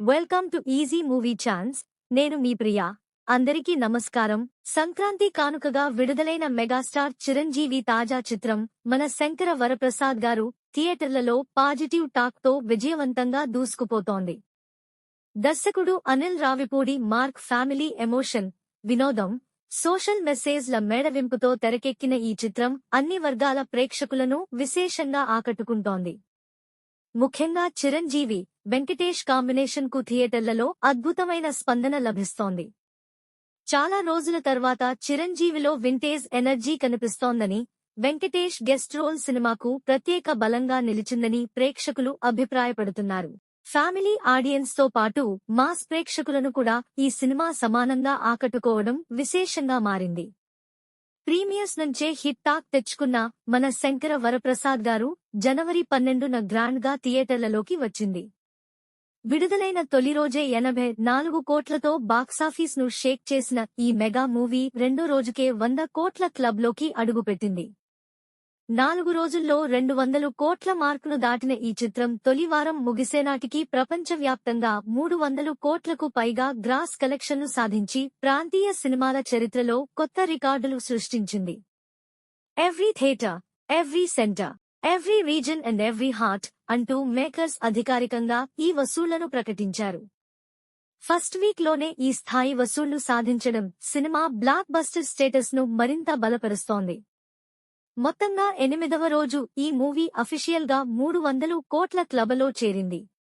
Welcome to easy movie chance. నేను మీ ప్రియా. అందరికీ నమస్కారం. సంక్రాంతి కానుకగా విడుదలైన మెగాస్టార్ చిరంజీవి తాజా చిత్రం మన శంకర వరప్రసాద్ గారు థియేటర్లలో పాజిటివ్ టాక్ తో విజయవంతంగా దూసుకుపోతోంది. దర్శకుడు Anil Ravipudi mark family emotion, వినోదం, సోషల్ మెసేజ్ల మేడవింపుతో తెరకెక్కిన ఈ చిత్రం అన్ని వర్గాల ప్రేక్షకులను విశేషంగా ఆకట్టుకుంటోంది. ముఖ్యంగా చిరంజీవి, వెంకటేష్ కాంబినేషన్ కు థియేటర్లలో అద్భుతమైన స్పందన లభిస్తోంది. చాలా రోజుల తర్వాత చిరంజీవిలో వింటేజ్ ఎనర్జీ కనిపిస్తోందని, వెంకటేష్ గెస్ట్ రోల్ సినిమాకు ప్రత్యేక బలంగా నిలిచిందని ప్రేక్షకులు అభిప్రాయపడుతున్నారు. ఫ్యామిలీ ఆడియన్స్ తో పాటు మాస్ ప్రేక్షకులను కూడా ఈ సినిమా సమానంగా ఆకట్టుకోవడం విశేషంగా మారింది. ప్రీమియర్స్ నుంచే హిట్ టాక్ తెచ్చుకున్న మన శంకర వరప్రసాద్ గారు జనవరి 12న గ్రాండ్ గా థియేటర్లలోకి వచ్చింది. విడుదలైన తొలి రోజే 84 కోట్లతో బాక్సాఫీస్ ను షేక్ చేసిన ఈ మెగా మూవీ రెండో రోజుకే 100 కోట్ల క్లబ్ లోకి అడుగుపెట్టింది. 4 రోజుల్లో 200 కోట్ల మార్కును దాటిన ఈ చిత్రం తొలి వారం ముగిసేనాటికి ప్రపంచవ్యాప్తంగా 300 కోట్లకు పైగా గ్రాస్ కలెక్షన్లు సాధించి ప్రాంతీయ సినిమాల చరిత్రలో కొత్త రికార్డులు సృష్టించింది. Every theatre, every centre, every reason and every heart అంటూ మేకర్స్ అధికారికంగా ఈ వసూళ్లను ప్రకటించారు. ఫస్ట్ వీక్ లోనే ఈ స్థాయి వసూళ్లు సాధించడం సినిమా బ్లాక్ బస్టర్ స్టేటస్ ను మరింత బలపరుస్తోంది. మొత్తంగా 8వ రోజు ఈ మూవీ అఫీషియల్ గా 300 కోట్ల క్లబలో చేరింది.